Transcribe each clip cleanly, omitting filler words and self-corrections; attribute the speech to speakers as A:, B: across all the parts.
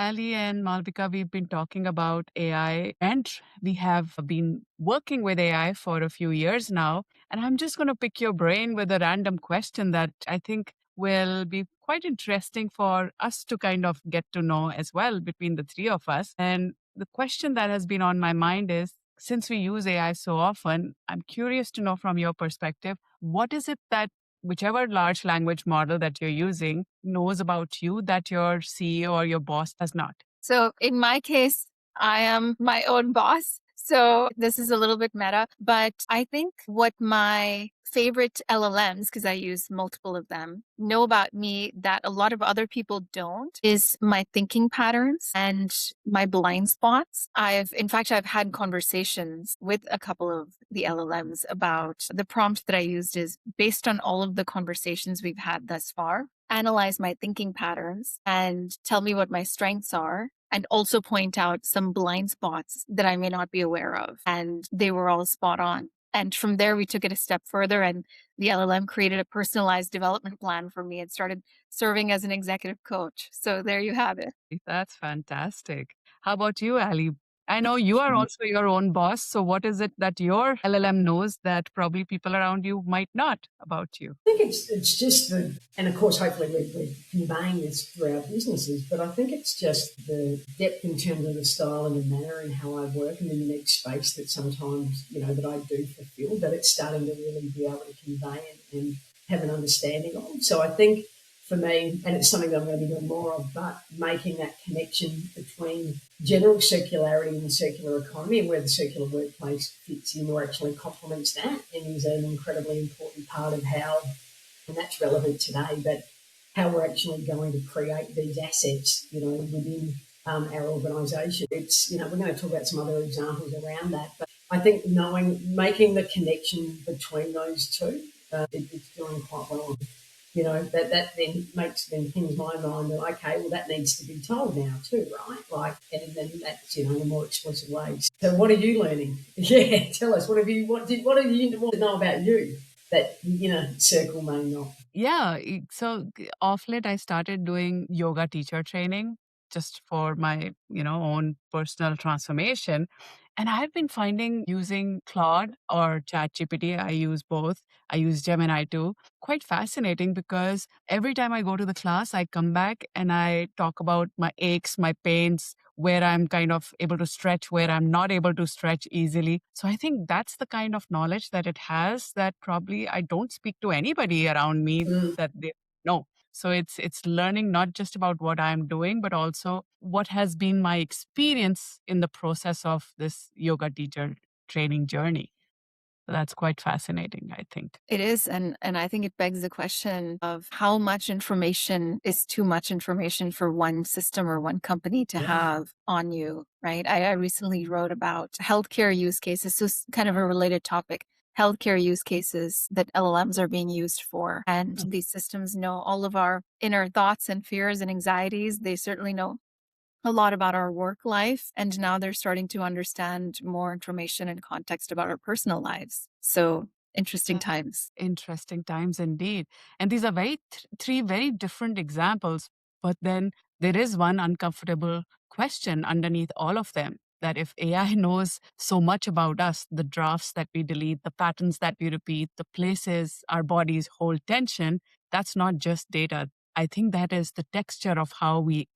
A: Ali and Malvika, we've been talking about AI and we have been working with AI for a few years now. And I'm just going to pick your brain with a random question that I think will be quite interesting for us to kind of get to know as well between the three of us. And the question that has been on my mind is, since we use AI so often, I'm curious to know from your perspective, what is it that whichever large language model that you're using knows about you that your CEO or your boss does not?
B: So in my case, I am my own boss. So this is a little bit meta, but I think what my favorite LLMs, because I use multiple of them, know about me that a lot of other people don't is my thinking patterns and my blind spots. In fact, I've had conversations with a couple of the LLMs about the prompt that I used is based on all of the conversations we've had thus far. Analyze my thinking patterns and tell me what my strengths are and also point out some blind spots that I may not be aware of. And they were all spot on. And from there, we took it a step further, and the LLM created a personalized development plan for me and started serving as an executive coach. So there you have it.
A: That's fantastic. How about you, Ali? I know you are also your own boss. So, what is it that your LLM knows that probably people around you might not about you?
C: I think it's just and of course, hopefully we're conveying this through our businesses, but I think it's just the depth in terms of the style and the manner and how I work and the unique space that sometimes, that I do fulfill, that it's starting to really be able to convey and have an understanding of. So I think for me, and it's something that I'm going to be doing more of, but making that connection between general circularity and the circular economy and where the circular workplace fits in or actually complements that and is an incredibly important part of how, and that's relevant today, but how we're actually going to create these assets, within our organisation. It's, we're going to talk about some other examples around that, but I think making the connection between those two, it's doing quite well. That then pings my mind that, okay, well, that needs to be told now too, right? Like, and then that's, in a more explicit way. So what are you learning? Yeah, tell us, what do you want to know about you that, Circle may not?
A: Yeah. So, off late, I started doing yoga teacher training just for my, own personal transformation. And I've been finding using Claude or ChatGPT, I use both. I use Gemini too. Quite fascinating because every time I go to the class, I come back and I talk about my aches, my pains, where I'm kind of able to stretch, where I'm not able to stretch easily. So I think that's the kind of knowledge that it has that probably I don't speak to anybody around me
C: Mm.
A: that they know. So it's learning not just about what I'm doing, but also what has been my experience in the process of this yoga teacher training journey. So that's quite fascinating, I think.
B: It is. And I think it begs the question of how much information is too much information for one system or one company to
C: Yeah.
B: have on you, right? I recently wrote about healthcare use cases. So it's kind of a related topic. Healthcare use cases that LLMs are being used for. And these systems know all of our inner thoughts and fears and anxieties. They certainly know a lot about our work life. And now they're starting to understand more information and context about our personal lives. So interesting times.
A: Interesting times indeed. And these are three very different examples. But then there is one uncomfortable question underneath all of them that if AI knows so much about us, the drafts that we delete, the patterns that we repeat, the places our bodies hold tension, that's not just data. I think that is the texture of how we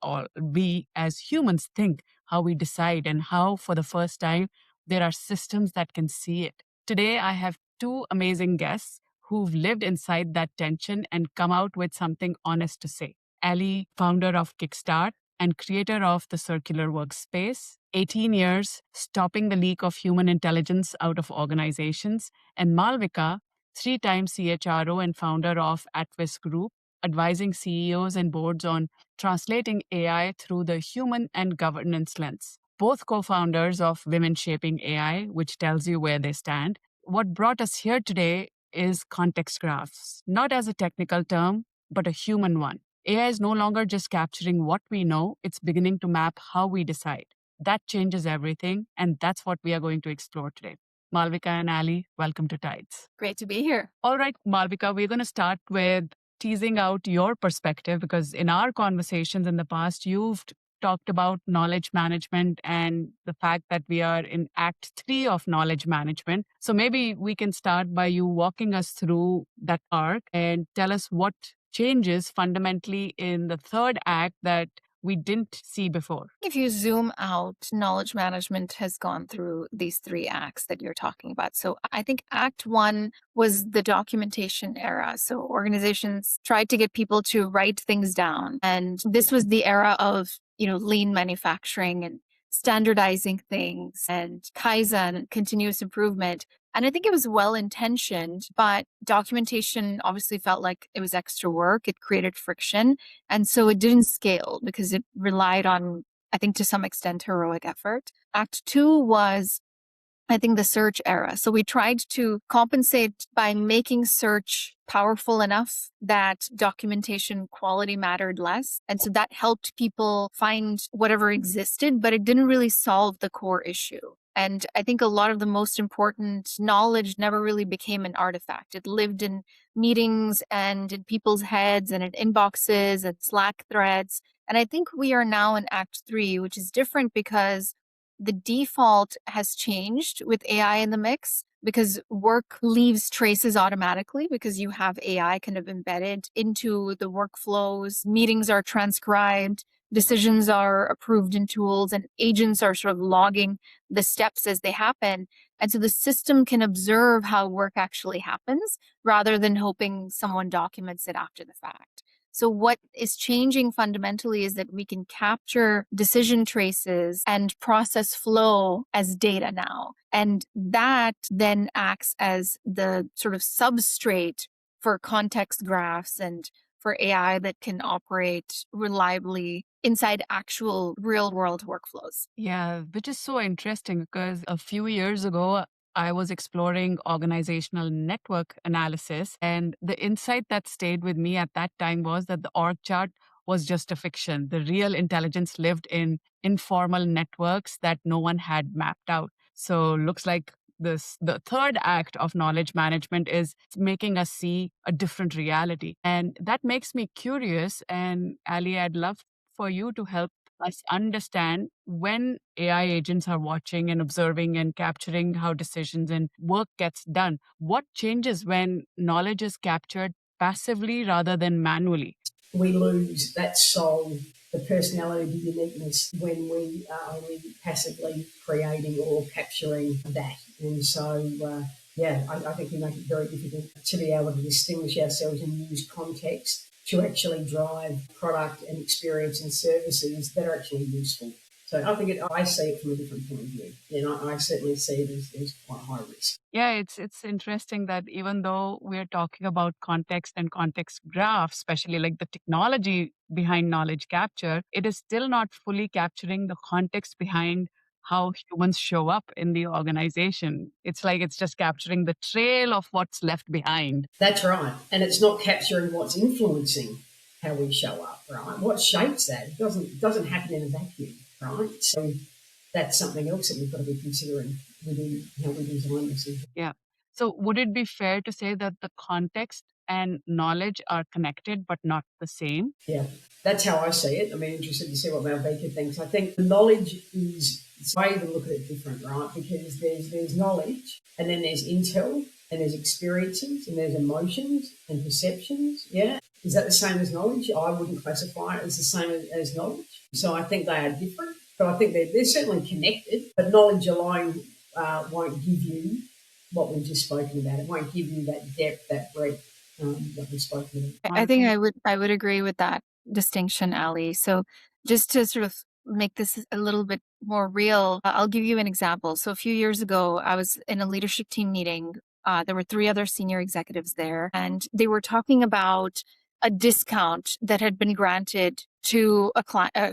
A: as humans think, how we decide, and how for the first time there are systems that can see it. Today, I have two amazing guests who've lived inside that tension and come out with something honest to say. Ali, founder of Kiikstart and creator of the Circular Workspace, 18 years stopping the leak of human intelligence out of organizations, and Malvika, three-time CHRO and founder of Atvis Group, advising CEOs and boards on translating AI through the human and governance lens. Both co founders of Women Shaping AI, which tells you where they stand. What brought us here today is context graphs, not as a technical term, but a human one. AI is no longer just capturing what we know, it's beginning to map how we decide. That changes everything, and that's what we are going to explore today. Malvika and Ali, welcome to Tides.
B: Great to be here.
A: All right, Malvika, we're going to start with teasing out your perspective because in our conversations in the past, you've talked about knowledge management and the fact that we are in Act 3 of knowledge management. So maybe we can start by you walking us through that arc and tell us what changes fundamentally in the third act that we didn't see before.
B: If you zoom out, knowledge management has gone through these three acts that you're talking about. So I think Act 1 was the documentation era. So organizations tried to get people to write things down. And this was the era of, lean manufacturing and standardizing things and Kaizen and continuous improvement. And I think it was well intentioned, but documentation obviously felt like it was extra work. It created friction. And so it didn't scale because it relied on, I think, to some extent, heroic effort. Act 2 was, I think, the search era. So we tried to compensate by making search powerful enough that documentation quality mattered less. And so that helped people find whatever existed, but it didn't really solve the core issue. And I think a lot of the most important knowledge never really became an artifact. It lived in meetings and in people's heads and in inboxes and Slack threads. And I think we are now in Act 3, which is different because the default has changed with AI in the mix, because work leaves traces automatically because you have AI kind of embedded into the workflows. Meetings are transcribed, decisions are approved in tools, and agents are sort of logging the steps as they happen. And so the system can observe how work actually happens rather than hoping someone documents it after the fact. So what is changing fundamentally is that we can capture decision traces and process flow as data now. And that then acts as the sort of substrate for context graphs and for AI that can operate reliably inside actual real world workflows.
A: Yeah, which is so interesting because a few years ago, I was exploring organizational network analysis, and the insight that stayed with me at that time was that the org chart was just a fiction. The real intelligence lived in informal networks that no one had mapped out. So looks like the third act of knowledge management is making us see a different reality. And that makes me curious. And Ali, I'd love for you to help us understand when AI agents are watching and observing and capturing how decisions and work gets done. What changes when knowledge is captured passively rather than manually?
C: We lose that soul, the personality, the uniqueness when we are only passively creating or capturing that. And so, I think we make it very difficult to be able to distinguish ourselves and use context to actually drive product and experience and services that are actually useful. So I see it from a different point of view. And I certainly see it as quite high risk.
A: Yeah, it's interesting that even though we're talking about context and context graphs, especially like the technology behind knowledge capture, it is still not fully capturing the context behind how humans show up in the organization. It's like it's just capturing the trail of what's left behind.
C: That's right. And it's not capturing what's influencing how we show up, right? What shapes that? It doesn't happen in a vacuum, right? So that's something else that we've got to be considering within how we design this.
A: Yeah. So would it be fair to say that the context and knowledge are connected but not the same?
C: Yeah, that's how I see it. I'm interested to see what Malvika thinks. I think the knowledge is, I even look at it different, right? Because there's knowledge, and then there's intel, and there's experiences, and there's emotions and perceptions. Yeah. Is that the same as knowledge? I wouldn't classify it as the same as knowledge. So I think they are different, but I think they're certainly connected. But knowledge alone won't give you what we've just spoken about. It won't give you that depth, that breadth that we've spoken about.
B: I think I would agree with that distinction, Ali. So just to sort of make this a little bit more real, I'll give you an example. So a few years ago, I was in a leadership team meeting. There were 3 other senior executives there, and they were talking about a discount that had been granted to a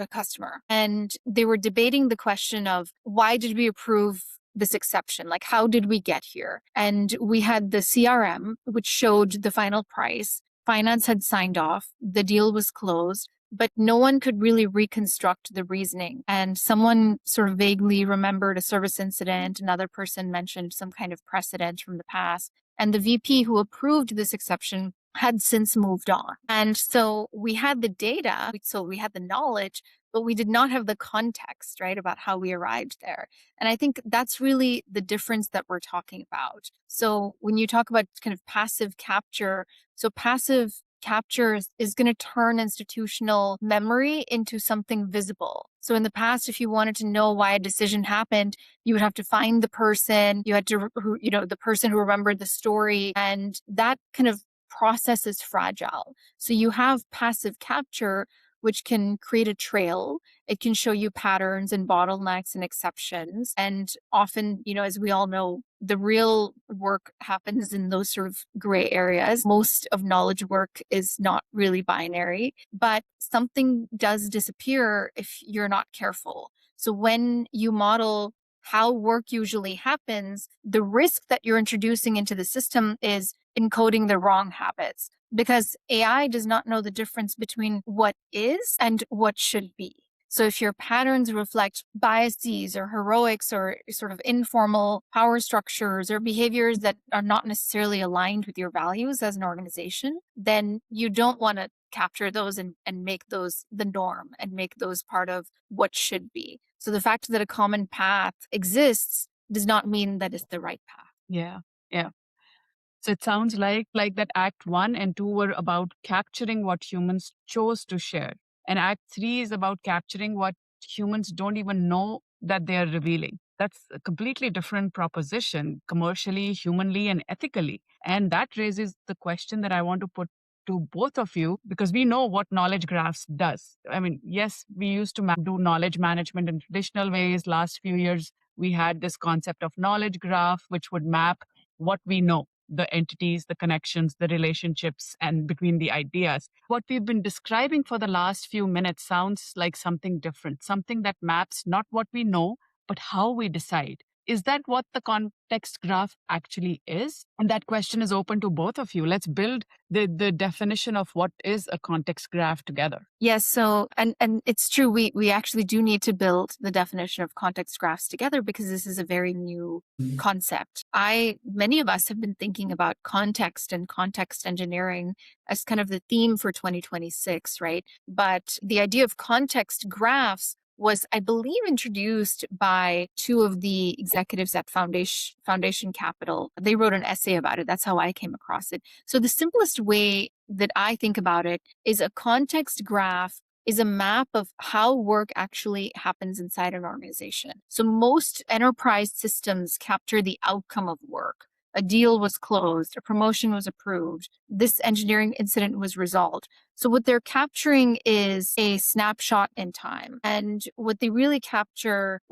B: customer. And they were debating the question of, why did we approve this exception? Like, how did we get here? And we had the CRM, which showed the final price. Finance had signed off. The deal was closed, but no one could really reconstruct the reasoning. And someone sort of vaguely remembered a service incident. Another person mentioned some kind of precedent from the past. And the VP who approved this exception had since moved on. And so we had the data, so we had the knowledge, but we did not have the context, right, about how we arrived there. And I think that's really the difference that we're talking about. So when you talk about kind of passive capture, so passive capture is going to turn institutional memory into something visible. So in the past, if you wanted to know why a decision happened, you would have to find the person, you had to, the person who remembered the story, and that kind of process is fragile. So you have passive capture, which can create a trail. It can show you patterns and bottlenecks and exceptions. And often, as we all know, the real work happens in those sort of gray areas. Most of knowledge work is not really binary, but something does disappear if you're not careful. So when you model how work usually happens, the risk that you're introducing into the system is encoding the wrong habits, because AI does not know the difference between what is and what should be. So if your patterns reflect biases or heroics or sort of informal power structures or behaviors that are not necessarily aligned with your values as an organization, then you don't want to capture those and make those the norm and make those part of what should be. So the fact that a common path exists does not mean that it's the right path.
A: Yeah. Yeah. So it sounds like that Act 1 and 2 were about capturing what humans chose to share. And Act 3 is about capturing what humans don't even know that they are revealing. That's a completely different proposition, commercially, humanly, and ethically. And that raises the question that I want to put to both of you, because we know what knowledge graphs does. I mean, yes, we used to do knowledge management in traditional ways. Last few years, we had this concept of knowledge graph, which would map what we know, the entities, the connections, the relationships, and between the ideas. What we've been describing for the last few minutes sounds like something different, something that maps not what we know, but how we decide. Is that what the context graph actually is? And that question is open to both of you. Let's build the definition of what is a context graph together.
B: Yes. So, and it's true. We actually do need to build the definition of context graphs together, because this is a very new concept. Many of us have been thinking about context and context engineering as kind of the theme for 2026, right? But the idea of context graphs was, I believe, introduced by two of the executives at Foundation Capital. They wrote an essay about it. That's how I came across it. So the simplest way that I think about it is a context graph is a map of how work actually happens inside an organization. So most enterprise systems capture the outcome of work. A deal was closed, a promotion was approved, this engineering incident was resolved. So what they're capturing is a snapshot in time. And what they rarely capture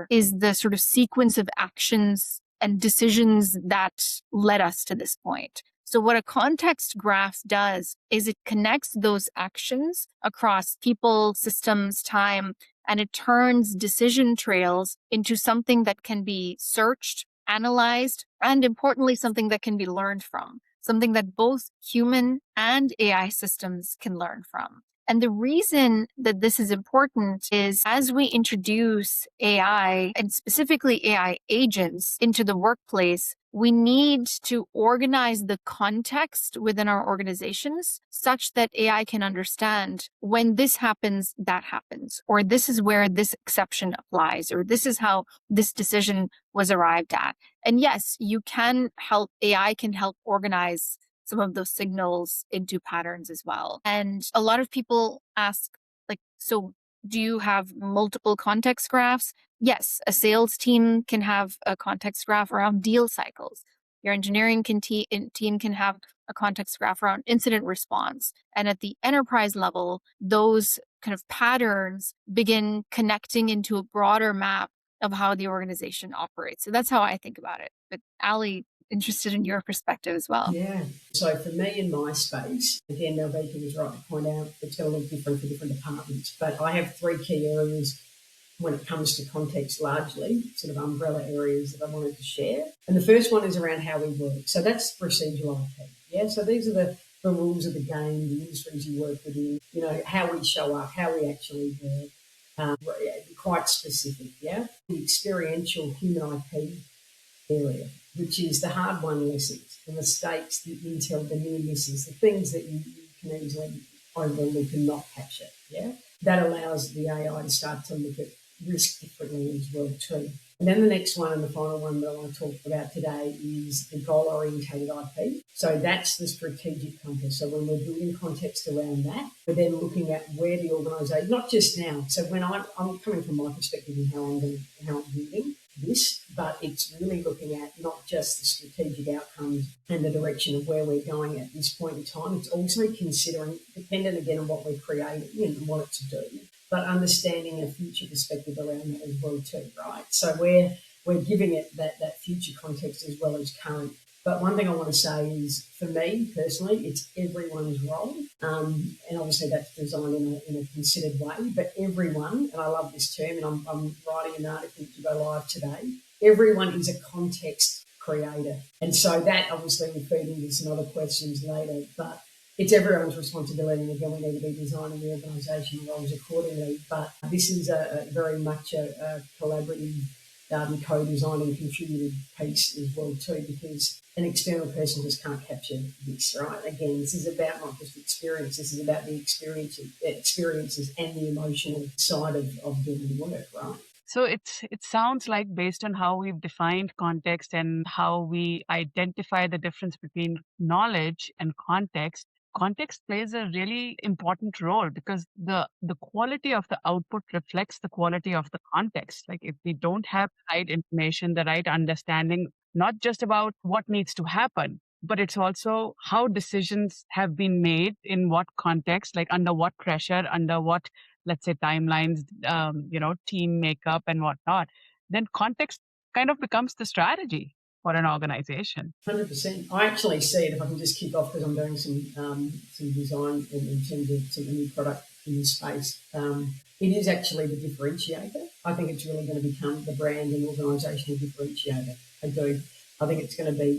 B: is the sort of sequence of actions and decisions that led us to this point. So what a context graph does is it connects those actions across people, systems, time, and it turns decision trails into something that can be searched, analyzed, and importantly, something that can be learned from, something that both human and AI systems can learn from. And the reason that this is important is as we introduce AI, and specifically AI agents, into the workplace, we need to organize the context within our organizations such that AI can understand when this happens, that happens, or this is where this exception applies, or this is how this decision was arrived at. And yes, AI can help organize some of those signals into patterns as well. And a lot of people ask, so do you have multiple context graphs? Yes, a sales team can have a context graph around deal cycles. Your engineering team can have a context graph around incident response. And at the enterprise level, those kind of patterns begin connecting into a broader map of how the organization operates. So that's how I think about it. But Ali, interested in your perspective as well.
C: Yeah. So for me in my space, again, Malvika was right to point out it's going to look different for different departments. But I have three key areas when it comes to context, largely sort of umbrella areas that I wanted to share. And the first one is around how we work. So that's procedural IP. Yeah. So these are the rules of the game, the industries you work within, how we show up, how we actually work. Quite specific, yeah. The experiential human IP area, which is the hard-won lessons, the mistakes, the intel, the near misses, the things that you can easily overlook and not capture. Yeah, that allows the AI to start to look at risk differently as well too. And then the next one and the final one that I want to talk about today is the goal-orientated IP. So that's the strategic compass. So when we're building context around that, we're then looking at where the organisation, not just now. So when I'm coming from my perspective and how I'm building this, but it's really looking at not just the strategic outcomes and the direction of where we're going at this point in time. It's also considering, dependent again on what we're creating and want it to do, but understanding a future perspective around that as well too, right? So we're giving it that future context as well as current. But one thing I want to say is, for me personally, it's everyone's role. And obviously that's designed in a considered way, but everyone, and I love this term, and I'm writing an article to go live today, everyone is a context creator. And so that obviously will feed into some other questions later, but it's everyone's responsibility, and again, we need to be designing the organisation roles accordingly. But this is very much a collaborative co-design and contributed piece as well too, because an external person just can't capture this, right? Again, this is about not just experience, this is about the experiences and the emotional side of doing the work, right?
A: So it sounds like, based on how we've defined context and how we identify the difference between knowledge and context plays a really important role, because the quality of the output reflects the quality of the context. Like, if we don't have the right information, the right understanding, not just about what needs to happen, but it's also how decisions have been made, in what context, like under what pressure, under what, let's say, timelines, team makeup and whatnot, then context kind of becomes the strategy for an organization.
C: 100%. I actually see it, if I can just kick off, because I'm doing some design in terms of some new product in this space. It is actually the differentiator. I think it's really going to become the brand and organisational differentiator. I do. I think it's going to be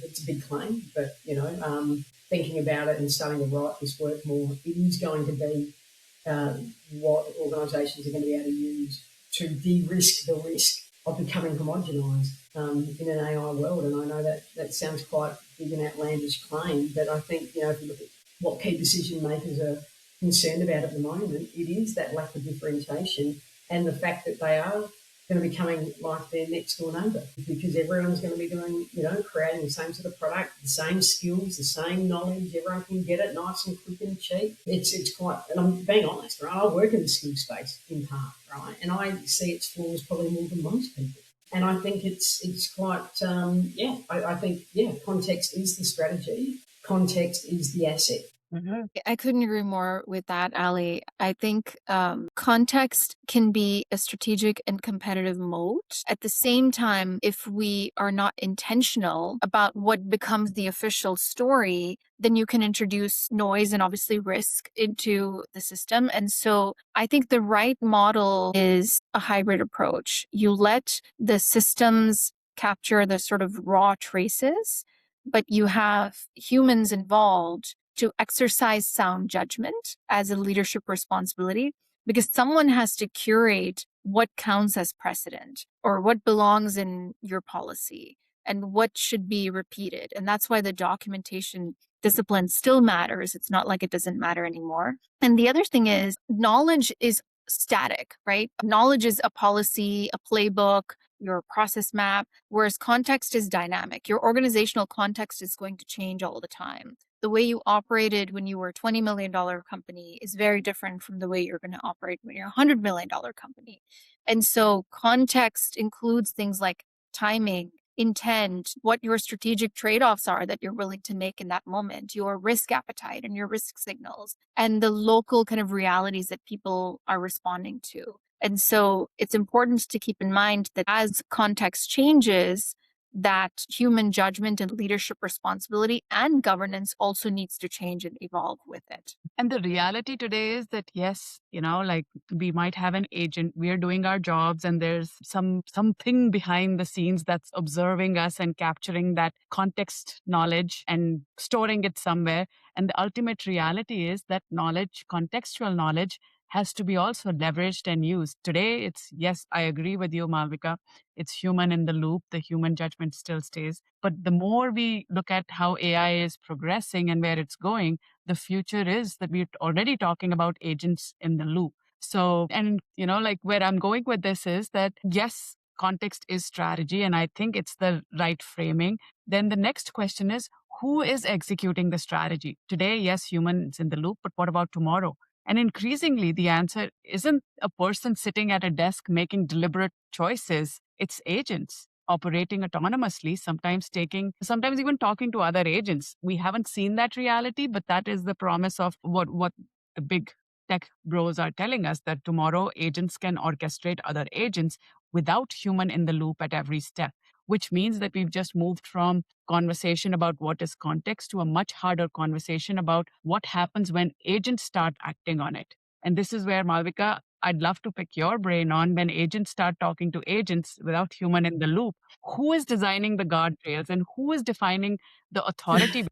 C: it's a big claim, but, thinking about it and starting to write this work more, it is going to be what organisations are going to be able to use to de-risk the risk of becoming homogenised in an AI world. And I know that sounds quite big and outlandish claim, but I think, if you look at what key decision makers are concerned about at the moment, it is that lack of differentiation and the fact that they are going to be coming like their next door neighbour, because everyone's going to be doing, creating the same sort of product, the same skills, the same knowledge. Everyone can get it nice and quick and cheap. It's quite, and I'm being honest, right? I work in the skill space in part, right? And I see its flaws probably more than most people. And I think it's quite, I think, context is the strategy. Context is the asset.
B: Mm-hmm. I couldn't agree more with that, Ali. I think context can be a strategic and competitive moat. At the same time, if we are not intentional about what becomes the official story, then you can introduce noise and obviously risk into the system. And so I think the right model is a hybrid approach. You let the systems capture the sort of raw traces, but you have humans involved to exercise sound judgment as a leadership responsibility, because someone has to curate what counts as precedent or what belongs in your policy and what should be repeated. And that's why the documentation discipline still matters. It's not like it doesn't matter anymore. And the other thing is, knowledge is static, right? Knowledge is a policy, a playbook, your process map, whereas context is dynamic. Your organizational context is going to change all the time. The way you operated when you were a $20 million company is very different from the way you're going to operate when you're a $100 million company. And so context includes things like timing, intent, what your strategic trade-offs are that you're willing to make in that moment, your risk appetite and your risk signals, and the local kind of realities that people are responding to. And so it's important to keep in mind that as context changes, that human judgment and leadership responsibility and governance also needs to change and evolve with it.
A: And the reality today is that, yes, like, we might have an agent, we are doing our jobs, and there's something behind the scenes that's observing us and capturing that context knowledge and storing it somewhere. And the ultimate reality is that knowledge, contextual knowledge, has to be also leveraged and used. Today, it's, yes, I agree with you, Malvika. It's human in the loop. The human judgment still stays. But the more we look at how AI is progressing and where it's going, the future is that we're already talking about agents in the loop. So, and like where I'm going with this is that, yes, context is strategy, and I think it's the right framing. Then the next question is, who is executing the strategy? Today, yes, humans in the loop, but what about tomorrow? And increasingly, the answer isn't a person sitting at a desk making deliberate choices. It's agents operating autonomously, sometimes even talking to other agents. We haven't seen that reality, but that is the promise of what the big tech bros are telling us, that tomorrow agents can orchestrate other agents without human in the loop at every step, which means that we've just moved from conversation about what is context to a much harder conversation about what happens when agents start acting on it. And this is where, Malvika, I'd love to pick your brain on when agents start talking to agents without human in the loop. Who is designing the guardrails and who is defining the authority?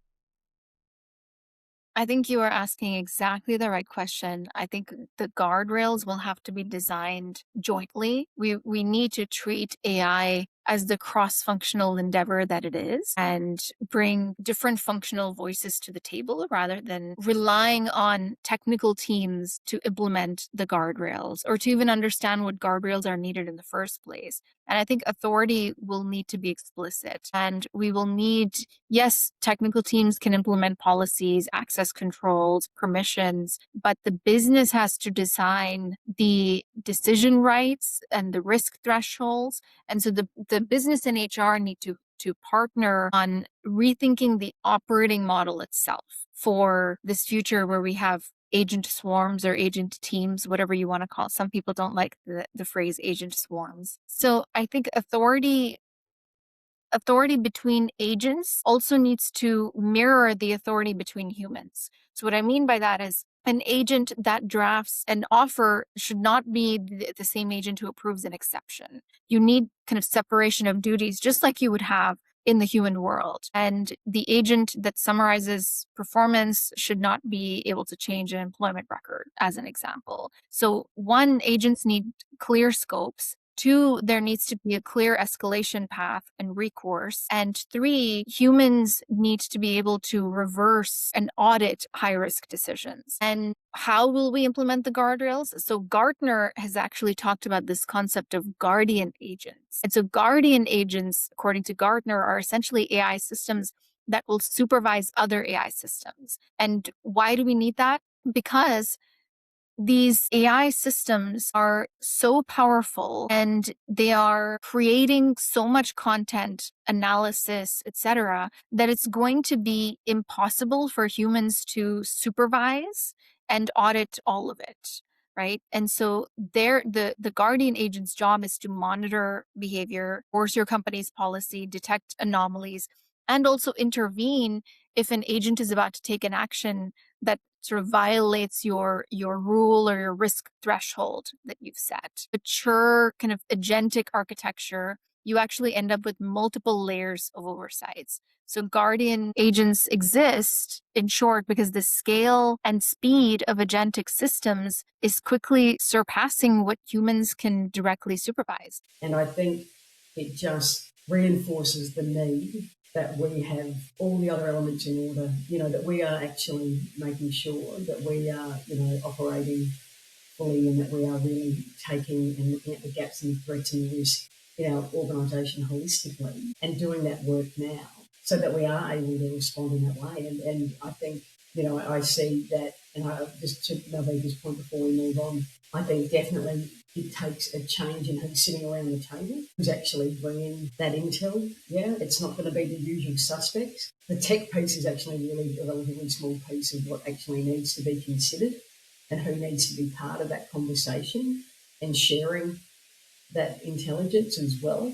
B: I think you are asking exactly the right question. I think the guardrails will have to be designed jointly. We need to treat AI as the cross-functional endeavor that it is and bring different functional voices to the table rather than relying on technical teams to implement the guardrails or to even understand what guardrails are needed in the first place. And I think authority will need to be explicit, and we will need, yes, technical teams can implement policies, access controls, permissions, but the business has to design the decision rights and the risk thresholds. And so the business and HR need to partner on rethinking the operating model itself for this future where we have agent swarms or agent teams, whatever you want to call it. Some people don't like the phrase agent swarms. So I think authority between agents also needs to mirror the authority between humans. So what I mean by that is an agent that drafts an offer should not be the same agent who approves an exception. You need kind of separation of duties, just like you would have in the human world. And the agent that summarizes performance should not be able to change an employment record, as an example. So one, agents need clear scopes. Two, there needs to be a clear escalation path and recourse. And three, humans need to be able to reverse and audit high-risk decisions. And how will we implement the guardrails? So Gartner has actually talked about this concept of guardian agents. And so guardian agents, according to Gartner, are essentially AI systems that will supervise other AI systems. And why do we need that? Because these AI systems are so powerful and they are creating so much content, analysis, etc., that it's going to be impossible for humans to supervise and audit all of it, right? And so the guardian agent's job is to monitor behavior, force your company's policy, detect anomalies, and also intervene if an agent is about to take an action that sort of violates your rule or your risk threshold that you've set. Mature kind of agentic architecture, you actually end up with multiple layers of oversights. So guardian agents exist, in short, because the scale and speed of agentic systems is quickly surpassing what humans can directly supervise.
C: And I think it just reinforces the need that we have all the other elements in order, that we are actually making sure that we are, operating fully and that we are really taking and looking at the gaps and threats and risk in our organisation holistically and doing that work now so that we are able to respond in that way. And I think, I see that, and I just to Malvika's point before we move on, I think definitely it takes a change in who's sitting around the table, who's actually bringing that intel. Yeah, it's not going to be the usual suspects. The tech piece is actually really a relatively small piece of what actually needs to be considered and who needs to be part of that conversation and sharing that intelligence as well.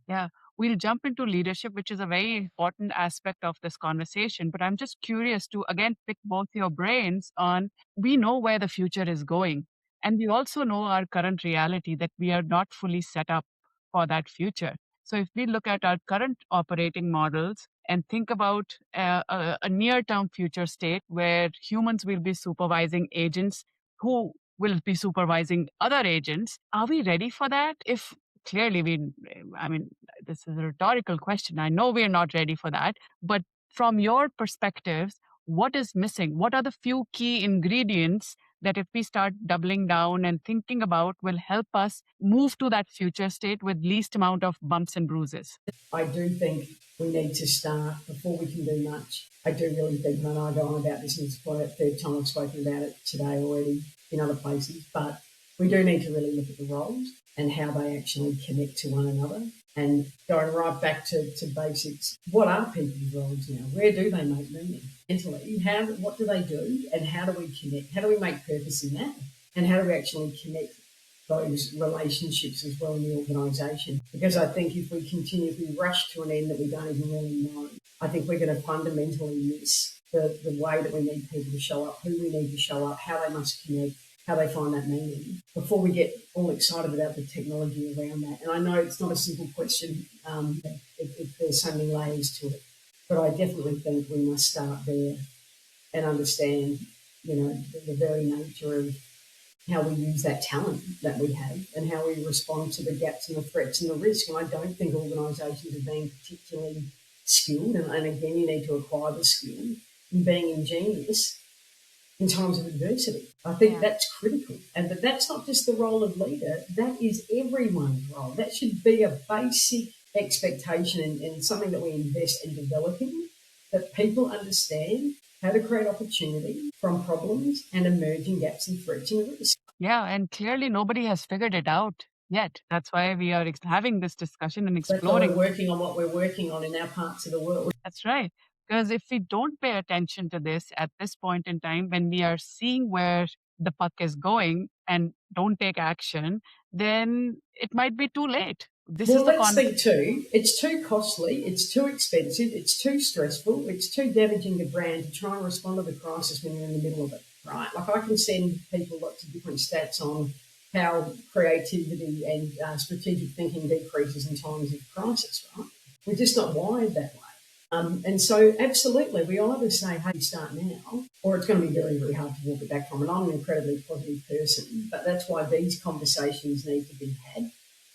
A: Yeah, we'll jump into leadership, which is a very important aspect of this conversation. But I'm just curious to again pick both your brains on, we know where the future is going. And we also know our current reality that we are not fully set up for that future. So if we look at our current operating models and think about a near term future state where humans will be supervising agents who will be supervising other agents. Are we ready for that? If clearly I mean, this is a rhetorical question. I know we're not ready for that. But from your perspectives, what is missing? What are the few key ingredients that if we start doubling down and thinking about will help us move to that future state with least amount of bumps and bruises?
C: I do think we need to start before we can do much. I do really think, and I go on about this, and it's probably the third time I've spoken about it today already in other places, but we do need to really look at the roles and how they actually connect to one another. And going right back to basics, what are people's roles now? Where do they make meaning? Mentally, what do they do? And how do we connect? How do we make purpose in that? And how do we actually connect those relationships as well in the organisation? Because I think if we rush to an end that we don't even really know, I think we're going to fundamentally miss the way that we need people to show up, who we need to show up, how they must connect, how they find that meaning, before we get all excited about the technology around that. And I know it's not a simple question. There's so many layers to it. But I definitely think we must start there and understand, the very nature of how we use that talent that we have and how we respond to the gaps and the threats and the risk. And I don't think organisations are being particularly skilled. And again, you need to acquire the skill in being ingenious in times of adversity. I think that's critical. But that's not just the role of leader, that is everyone's role. That should be a basic expectation and something that we invest in developing, that people understand how to create opportunity from problems and emerging gaps and threats and risk.
A: Yeah, and clearly nobody has figured it out yet. That's why we are having this discussion and
C: That's why
A: exploring.
C: we're working on what we're working on in our parts of the world.
A: That's right. Because if we don't pay attention to this at this point in time, when we are seeing where the puck is going and don't take action, then it might be too late.
C: Let's think too, it's too costly, it's too expensive, it's too stressful, it's too damaging to brand to try and respond to the crisis when you're in the middle of it, right? Like I can send people lots of different stats on how creativity and strategic thinking decreases in times of crisis, right? We're just not wired that way. And so absolutely, we either say, hey, start now, or it's going to be very, very hard to walk it back from. And I'm an incredibly positive person, but that's why these conversations need to be had,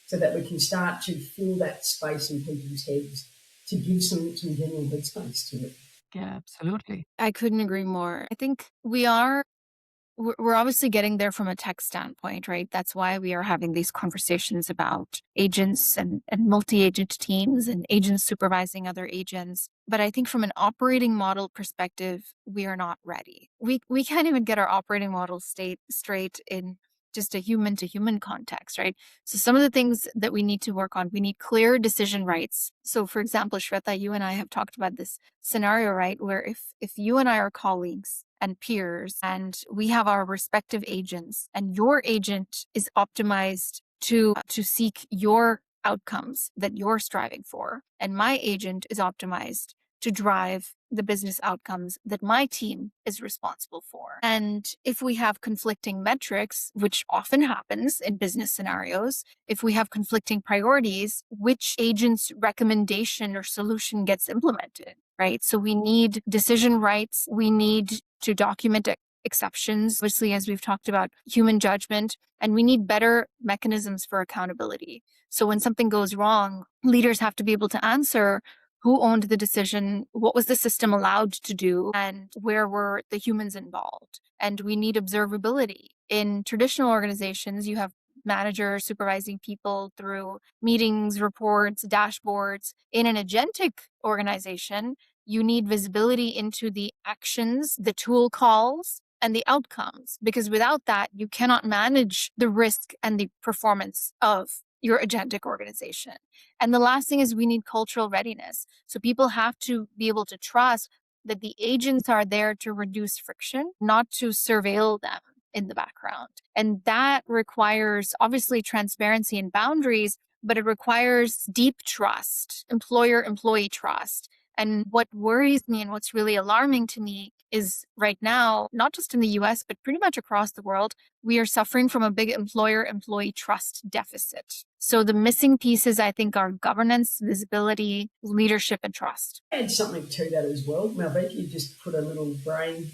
C: so that we can start to fill that space in people's heads to give some genuine headspace to it.
A: Yeah, absolutely.
B: I couldn't agree more. I think we're obviously getting there from a tech standpoint, right? That's why we are having these conversations about agents and multi-agent teams and agents supervising other agents. But I think from an operating model perspective, we are not ready. We can't even get our operating model straight in just a human to human context, right? So some of the things that we need to work on, we need clear decision rights. So for example, Shveta, you and I have talked about this scenario, right? Where if you and I are colleagues and peers and we have our respective agents and your agent is optimized to seek your outcomes that you're striving for, and my agent is optimized to drive the business outcomes that my team is responsible for. And if we have conflicting metrics, which often happens in business scenarios, if we have conflicting priorities, which agent's recommendation or solution gets implemented, right? So we need decision rights. We need to document exceptions, obviously, as we've talked about, human judgment, and we need better mechanisms for accountability. So when something goes wrong, leaders have to be able to answer who owned the decision, what was the system allowed to do, and where were the humans involved. And we need observability. In traditional organizations, you have managers supervising people through meetings, reports, dashboards. In an agentic organization, you need visibility into the actions, the tool calls, and the outcomes, because without that, you cannot manage the risk and the performance of your agentic organization. And the last thing is we need cultural readiness. So people have to be able to trust that the agents are there to reduce friction, not to surveil them in the background. And that requires obviously transparency and boundaries, but it requires deep trust, employer-employee trust. And what worries me and what's really alarming to me is right now, not just in the US, but pretty much across the world, we are suffering from a big employer-employee trust deficit. So the missing pieces, I think, are governance, visibility, leadership, and trust.
C: Add something to that as well. Malvika, you just put a little brain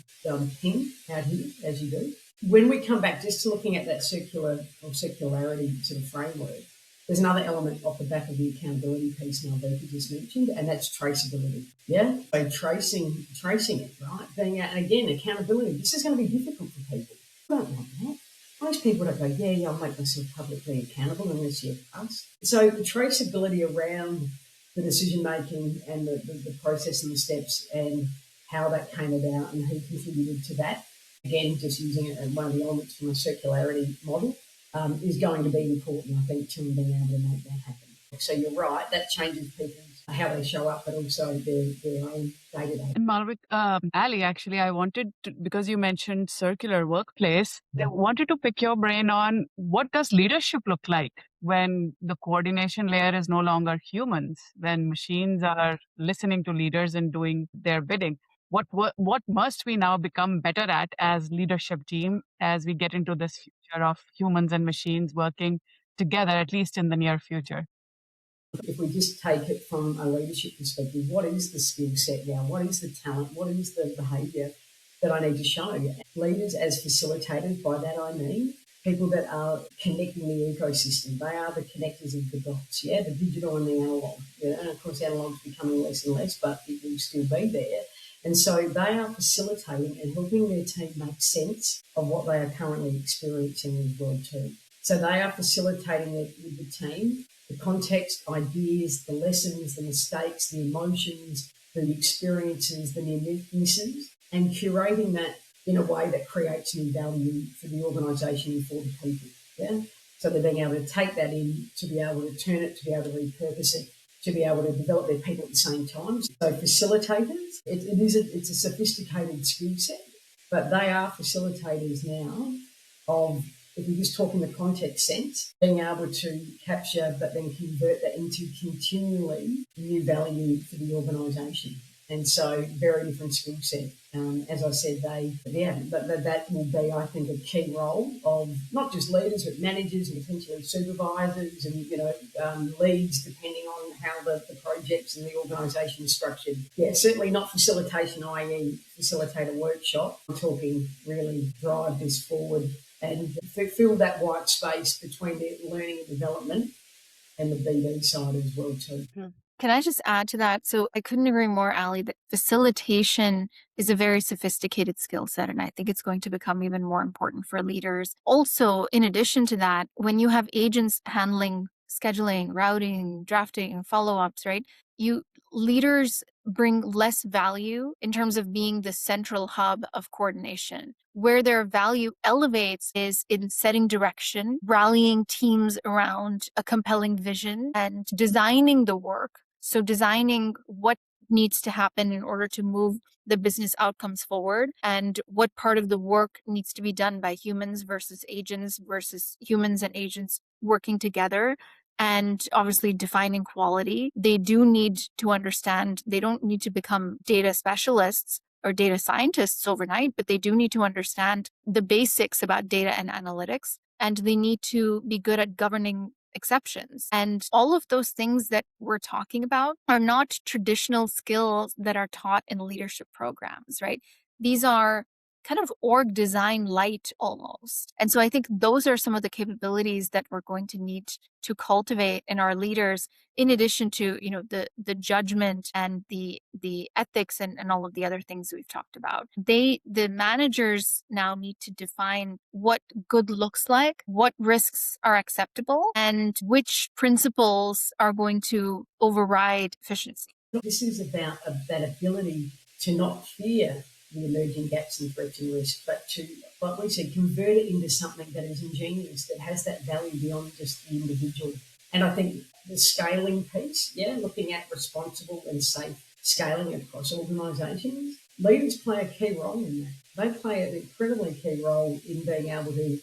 C: ping out here, as you do. when we come back just to looking at that circularity sort of framework, there's another element off the back of the accountability piece Malvika just mentioned, and that's traceability. Yeah, so tracing it, right? Being out, and again, accountability. This is going to be difficult for people. I don't want that. Most people don't go, yeah, I'll make myself publicly accountable unless you're us. So the traceability around the decision making and the process and the steps and how that came about and who contributed to that. Again, just using it as one of the elements from a circularity model is going to be important, I think, to being able to make that happen. So you're right, that changes people's how they show up, but also their own day-to-day.
A: And Malvik, Ali, actually, I wanted to, because you mentioned circular workplace, I wanted to pick your brain on what does leadership look like when the coordination layer is no longer humans, when machines are listening to leaders and doing their bidding. What must we now become better at as leadership team as we get into this future of humans and machines working together, at least in the near future?
C: If we just take it from a leadership perspective, what is the skill set now? What is the talent? What is the behaviour that I need to show? Leaders as facilitators, by that I mean people that are connecting the ecosystem. They are the connectors of the dots, the digital and the analogue. And of course, analog's becoming less and less, but it will still be there. And so they are facilitating and helping their team make sense of what they are currently experiencing in the world too. So they are facilitating it with the team, the context, ideas, the lessons, the mistakes, the emotions, the experiences, the near misses, and curating that in a way that creates new value for the organisation and for the people. Yeah. So they're being able to take that in, to be able to turn it, to be able to repurpose it, to be able to develop their people at the same time. So facilitators, it's a sophisticated skill set, but they are facilitators now of, if we just talk in the context sense, being able to capture but then convert that into continually new value for the organisation. And so very different skill set. As I said, but that will be, I think, a key role of not just leaders, but managers and potentially supervisors and, leads, depending on how the projects and the organisation is structured. Yeah, certainly not facilitation, i.e. facilitate a workshop. I'm talking really drive this forward and fill that white space between the learning and development and the BD side as well too.
B: Can I just add to that? So I couldn't agree more, Ali, that facilitation is a very sophisticated skill set, and I think it's going to become even more important for leaders. Also, in addition to that, when you have agents handling scheduling, routing, drafting, follow-ups, right? Leaders bring less value in terms of being the central hub of coordination. Where their value elevates is in setting direction, rallying teams around a compelling vision, and designing the work. So designing what needs to happen in order to move the business outcomes forward and what part of the work needs to be done by humans versus humans and agents working together. And obviously defining quality. They do need to understand, they don't need to become data specialists or data scientists overnight, but they do need to understand the basics about data and analytics. And they need to be good at governing exceptions. And all of those things that we're talking about are not traditional skills that are taught in leadership programs, right? These are kind of org design light almost. And so I think those are some of the capabilities that we're going to need to cultivate in our leaders, in addition to, the judgment and the ethics and all of the other things we've talked about. The managers now need to define what good looks like, what risks are acceptable, and which principles are going to override efficiency.
C: This is about that ability to not fear the emerging gaps and threats and risks, but to, like we said, convert it into something that is ingenious, that has that value beyond just the individual. And I think the scaling piece, looking at responsible and safe scaling across organisations, leaders play a key role in that. They play an incredibly key role in being able to,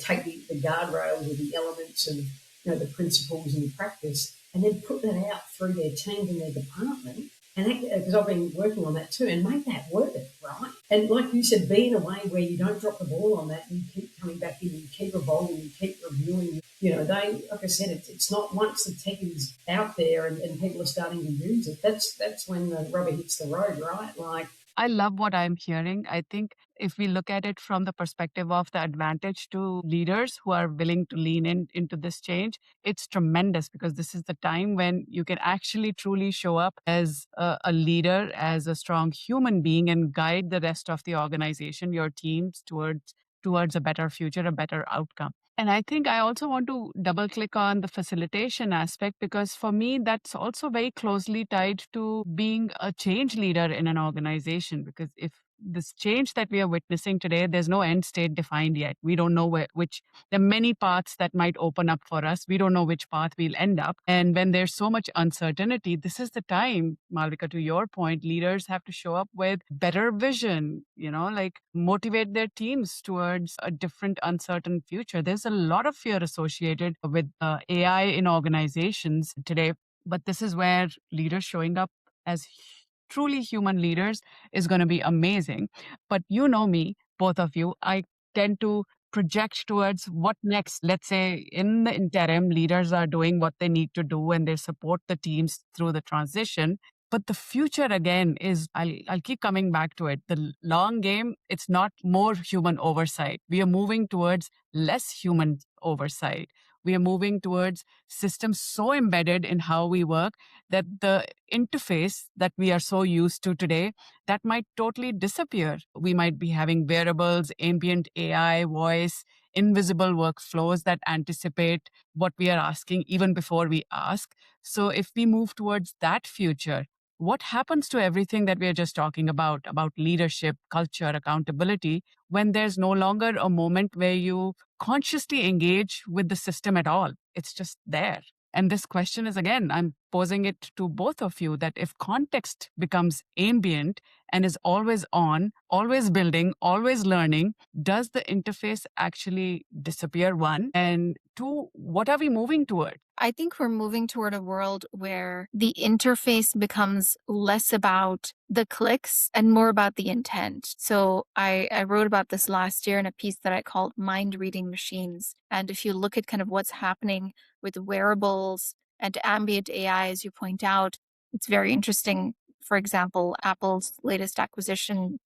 C: take the guardrails or the elements of, the principles and the practice, and then put that out through their teams and their department. And because I've been working on that too, and make that work, right? And like you said, be in a way where you don't drop the ball on that, and you keep coming back in, you keep evolving, you keep reviewing. Like I said, it's not once the tech is out there and people are starting to use it, that's when the rubber hits the road, right? Like
A: I love what I'm hearing. I think if we look at it from the perspective of the advantage to leaders who are willing to lean into this change, it's tremendous because this is the time when you can actually truly show up as a leader, as a strong human being, and guide the rest of the organization, your teams towards a better future, a better outcome. And I think I also want to double click on the facilitation aspect because for me, that's also very closely tied to being a change leader in an organization. Because if this change that we are witnessing today, there's no end state defined yet. We don't know there are many paths that might open up for us. We don't know which path we'll end up. And when there's so much uncertainty, this is the time, Malvika, to your point, leaders have to show up with better vision, like motivate their teams towards a different uncertain future. There's a lot of fear associated with AI in organizations today, but this is where leaders showing up as truly human leaders is going to be amazing. But you know me, both of you, I tend to project towards what next. Let's say in the interim, leaders are doing what they need to do and they support the teams through the transition. But the future again is, I'll keep coming back to it. The long game, it's not more human oversight. We are moving towards less human oversight. We are moving towards systems so embedded in how we work that the interface that we are so used to today, that might totally disappear. We might be having wearables, ambient AI, voice, invisible workflows that anticipate what we are asking even before we ask. So if we move towards that future, what happens to everything that we are just talking about leadership, culture, accountability, when there's no longer a moment where you consciously engage with the system at all? It's just there. And this question is, again, I'm posing it to both of you, that if context becomes ambient and is always on, always building, always learning, does the interface actually disappear? One. And two, what are we moving toward?
B: I think we're moving toward a world where the interface becomes less about the clicks and more about the intent. So I wrote about this last year in a piece that I called Mind Reading Machines. And if you look at kind of what's happening with wearables and ambient AI, as you point out, it's very interesting. For example, Apple's latest acquisition,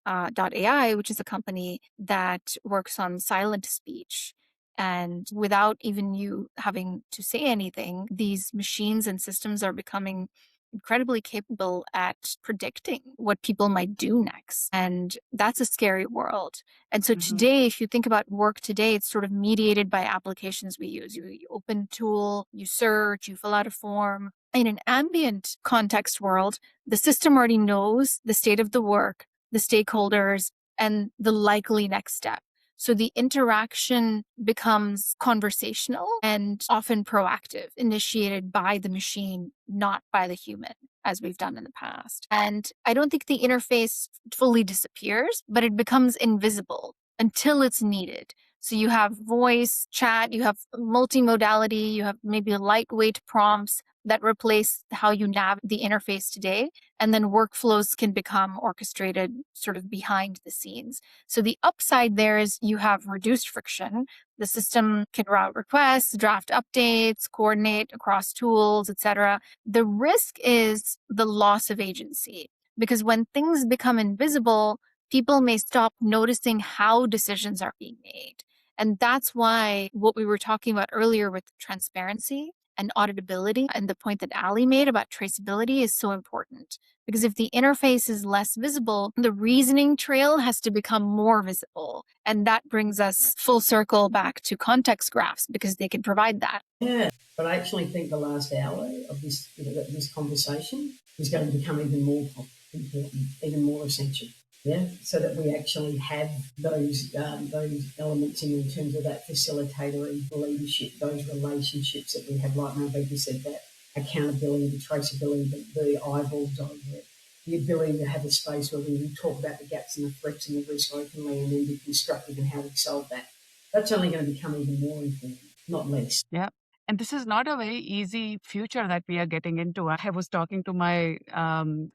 B: AI, which is a company that works on silent speech. And without even you having to say anything, these machines and systems are becoming incredibly capable at predicting what people might do next. And that's a scary world. And so today, if you think about work today, it's sort of mediated by applications we use. You open a tool, you search, you fill out a form. In an ambient context world, the system already knows the state of the work, the stakeholders, and the likely next step. So the interaction becomes conversational and often proactive, initiated by the machine, not by the human, as we've done in the past. And I don't think the interface fully disappears, but it becomes invisible until it's needed. So you have voice, chat, you have multimodality, you have maybe lightweight prompts that replace how you navigate the interface today. And then workflows can become orchestrated sort of behind the scenes. So the upside there is you have reduced friction. The system can route requests, draft updates, coordinate across tools, etc. The risk is the loss of agency, because when things become invisible, people may stop noticing how decisions are being made. And that's why what we were talking about earlier with transparency and auditability, and the point that Ali made about traceability, is so important. Because if the interface is less visible, the reasoning trail has to become more visible. And that brings us full circle back to context graphs, because they can provide that.
C: Yeah, but I actually think the last hour of this conversation is going to become even more important, even more essential. Yeah, so that we actually have those elements in terms of that facilitatory leadership, those relationships that we have, like Malvika said, that accountability, the traceability, the eyeballs over it, the ability to have a space where we can talk about the gaps and the threats and the risk openly and then be constructive in how we solve that. That's only going to become even more important, not less.
A: Yeah. And this is not a very easy future that we are getting into. I was talking to my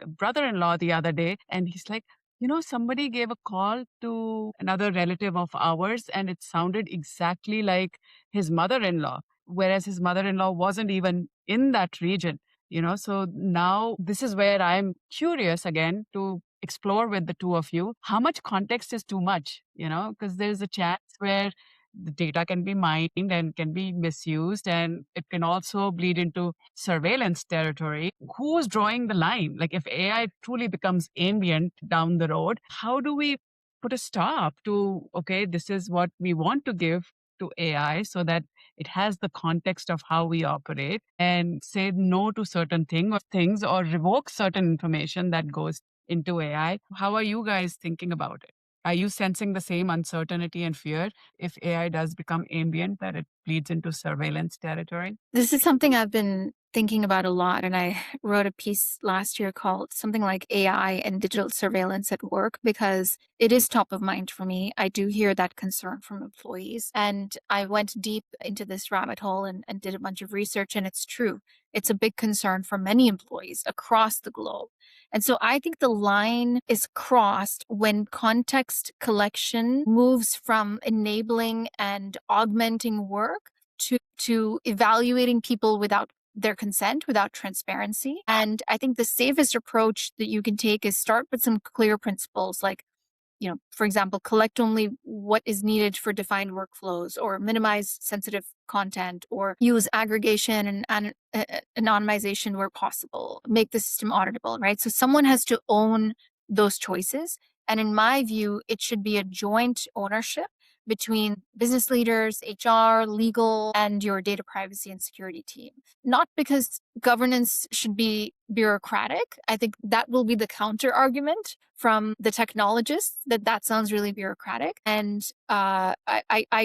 A: brother-in-law the other day, and he's like, somebody gave a call to another relative of ours, and it sounded exactly like his mother-in-law, whereas his mother-in-law wasn't even in that region. So now this is where I'm curious again to explore with the two of you, how much context is too much, because there's a chance where the data can be mined and can be misused, and it can also bleed into surveillance territory. Who's drawing the line? Like if AI truly becomes ambient down the road, how do we put a stop to, okay, this is what we want to give to AI so that it has the context of how we operate, and say no to certain things or revoke certain information that goes into AI. How are you guys thinking about it? Are you sensing the same uncertainty and fear if AI does become ambient, that it bleeds into surveillance territory?
B: This is something I've been thinking about a lot. And I wrote a piece last year called something like AI and digital surveillance at work, because it is top of mind for me. I do hear that concern from employees. And I went deep into this rabbit hole and did a bunch of research. And it's true. It's a big concern for many employees across the globe. And so I think the line is crossed when context collection moves from enabling and augmenting work to evaluating people without their consent, without transparency. And I think the safest approach that you can take is start with some clear principles, like, for example, collect only what is needed for defined workflows, or minimize sensitive content, or use aggregation and anonymization where possible, make the system auditable, right? So someone has to own those choices. And in my view, it should be a joint ownership between business leaders, HR, legal, and your data privacy and security team. Not because governance should be bureaucratic. I think that will be the counter argument from the technologists that sounds really bureaucratic. And I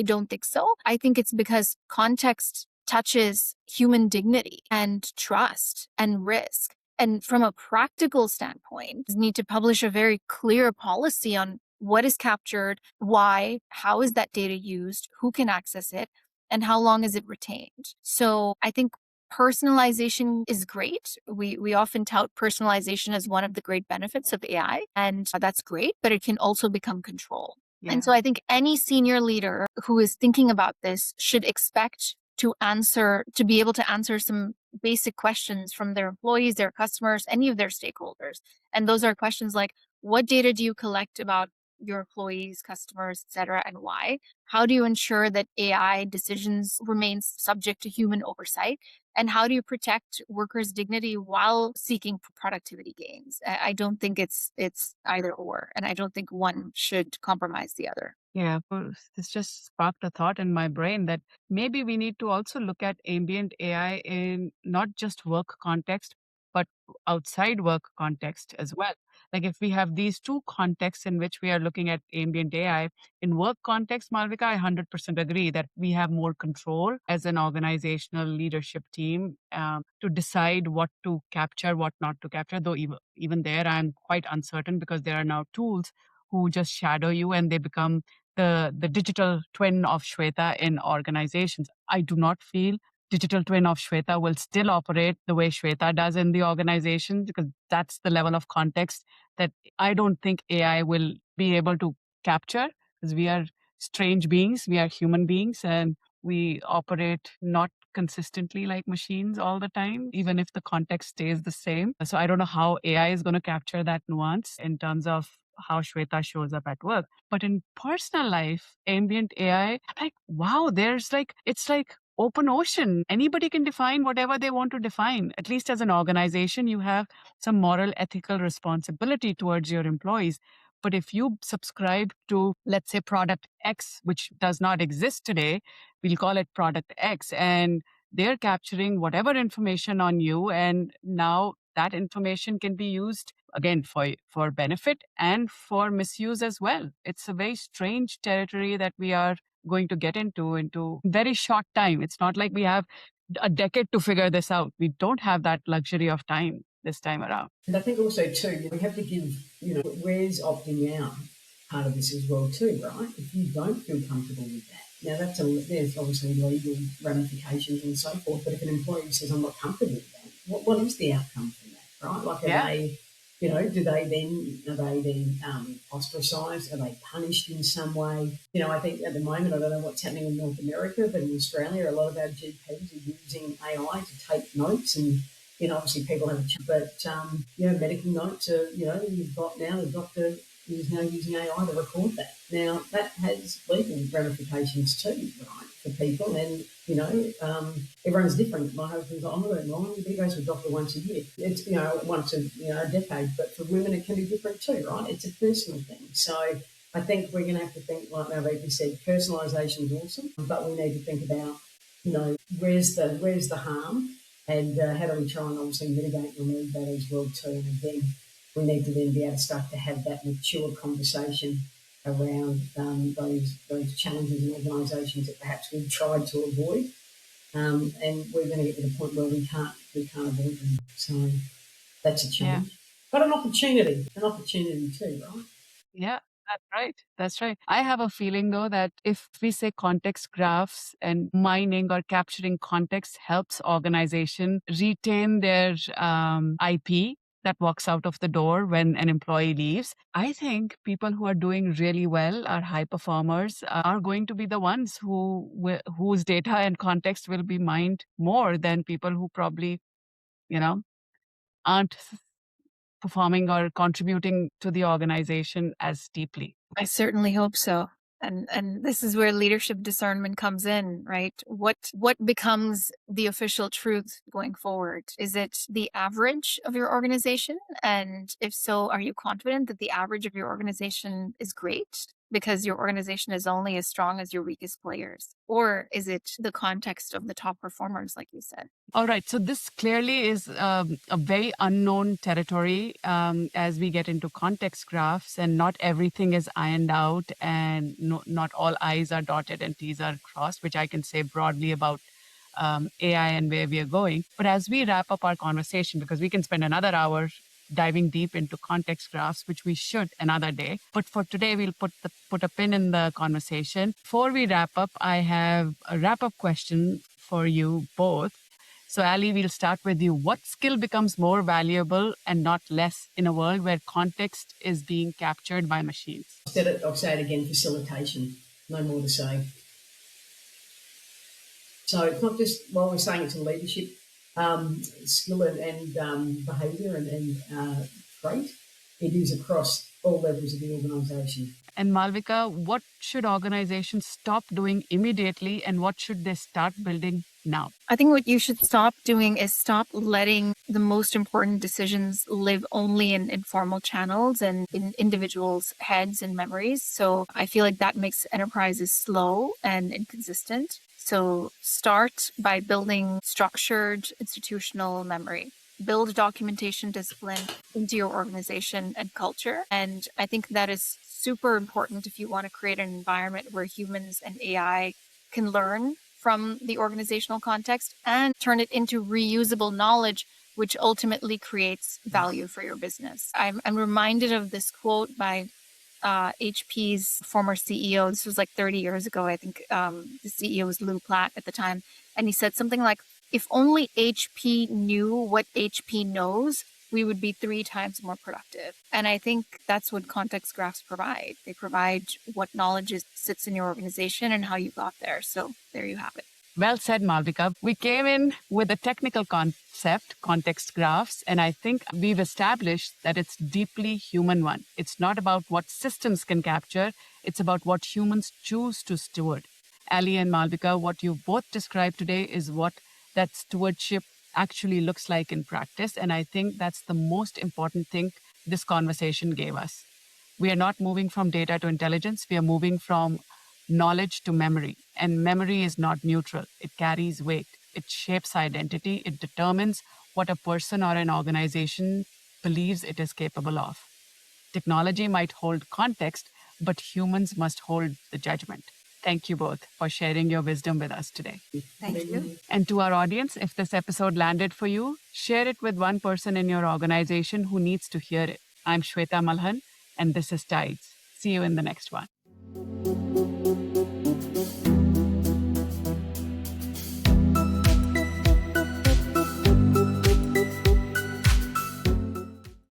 B: don't think so. I think it's because context touches human dignity and trust and risk. And from a practical standpoint, you need to publish a very clear policy on what is captured, why, how is that data used, who can access it, and how long is it retained. So I think personalization is great. We often tout personalization as one of the great benefits of AI, and that's great, but it can also become control. Yeah. And so I think any senior leader who is thinking about this should expect to be able to answer some basic questions from their employees, their customers, any of their stakeholders. And those are questions like, what data do you collect about your employees, customers, et cetera, and why? How do you ensure that AI decisions remain subject to human oversight? And how do you protect workers' dignity while seeking productivity gains? I don't think it's either or, and I don't think one should compromise the other.
A: Yeah, this just sparked a thought in my brain that maybe we need to also look at ambient AI in not just work context, but outside work context as well. Like if we have these two contexts in which we are looking at ambient AI, in work context, Malvika, I 100% agree that we have more control as an organizational leadership team to decide what to capture, what not to capture. Though even there, I'm quite uncertain because there are now tools who just shadow you and they become the digital twin of Shveta in organizations. I do not feel digital twin of Shveta will still operate the way Shveta does in the organization, because that's the level of context that I don't think AI will be able to capture, because we are strange beings, we are human beings, and we operate not consistently like machines all the time, even if the context stays the same. So I don't know how AI is going to capture that nuance in terms of how Shveta shows up at work. But in personal life, ambient AI, I'm like, wow, it's like open ocean. Anybody can define whatever they want to define. At least as an organization, you have some moral, ethical responsibility towards your employees. But if you subscribe to, let's say, product X, which does not exist today, we'll call it product X, and they're capturing whatever information on you. And now that information can be used again for benefit and for misuse as well. It's a very strange territory that we are going to get into very short time. It's not like we have a decade to figure this out. We don't have that luxury of time this time around.
C: And I think also too, we have to give, where's opting out part of this as well too, right? If you don't feel comfortable with that. Now there's obviously legal ramifications and so forth, but if an employee says, I'm not comfortable with that, what is the outcome from that, right? Like are they, are they then ostracised? Are they punished in some way? I think at the moment, I don't know what's happening in North America, but in Australia, a lot of our GPs are using AI to take notes and, obviously people have a chance, but, medical notes are, you've got now the doctor is now using AI to record that. Now, that has legal ramifications too, right, for people. And, everyone's different. My husband's like, I'm not wrong. He goes to a doctor once a year. It's, once a decade. But for women, it can be different too, right? It's a personal thing. So I think we're going to have to think, like Malvika said, personalisation is awesome, but we need to think about, where's the harm, and how do we try and obviously mitigate and remove that as well too. And again, we need to then be able to start to have that mature conversation around those challenges in organisations that perhaps we've tried to avoid, and we're going to get to the point where we can't avoid them. So that's a challenge, but an opportunity too, right?
A: Yeah, that's right. That's right. I have a feeling though that if we say context graphs and mining or capturing context helps organization retain their IP that walks out of the door when an employee leaves, I think people who are doing really well, are high performers, are going to be the ones whose data and context will be mined more than people who probably, aren't performing or contributing to the organization as deeply.
B: I certainly hope so. And this is where leadership discernment comes in, right? What becomes the official truth going forward? Is it the average of your organization? And if so, are you confident that the average of your organization is great? Because your organization is only as strong as your weakest players? Or is it the context of the top performers, like you said?
A: All right. So this clearly is a very unknown territory as we get into context graphs, and not everything is ironed out, and not all I's are dotted and T's are crossed, which I can say broadly about AI and where we are going. But as we wrap up our conversation, because we can spend another hour diving deep into context graphs, which we should another day. But for today, we'll put a pin in the conversation. Before we wrap up, I have a wrap-up question for you both. So Ali, we'll start with you. What skill becomes more valuable and not less in a world where context is being captured by machines?
C: I'll say it again, facilitation. No more to say. So it's not just, while we're saying it's a leadership skill and behaviour and trait, it is across all levels of the organisation.
A: And Malvika, what should organizations stop doing immediately, and what should they start building now?
B: I think what you should stop doing is stop letting the most important decisions live only in informal channels and in individuals' heads and memories. So I feel like that makes enterprises slow and inconsistent. So start by building structured institutional memory. Build documentation discipline into your organization and culture. And I think that is super important if you want to create an environment where humans and AI can learn from the organizational context and turn it into reusable knowledge, which ultimately creates value for your business. I'm reminded of this quote by HP's former CEO. This was like 30 years ago. I think the CEO was Lou Platt at the time. And he said something like, if only HP knew what HP knows, we would be 3 times more productive. And I think that's what context graphs provide. They provide what knowledge sits in your organization and how you got there. So there you have it.
A: Well said, Malvika. We came in with a technical concept, context graphs, and I think we've established that it's deeply human one. It's not about what systems can capture, it's about what humans choose to steward. Ali and Malvika, what you both described today is what that stewardship actually looks like in practice, and I think that's the most important thing this conversation gave us. We are not moving from data to intelligence, we are moving from knowledge to memory. And memory is not neutral. It carries weight. It shapes identity. It determines what a person or an organization believes it is capable of. Technology might hold context, but humans must hold the judgment. Thank you both for sharing your wisdom with us today.
B: Thank you.
A: And to our audience, if this episode landed for you, share it with one person in your organization who needs to hear it. I'm Shveta Malhan, and this is Tides. See you in the next one.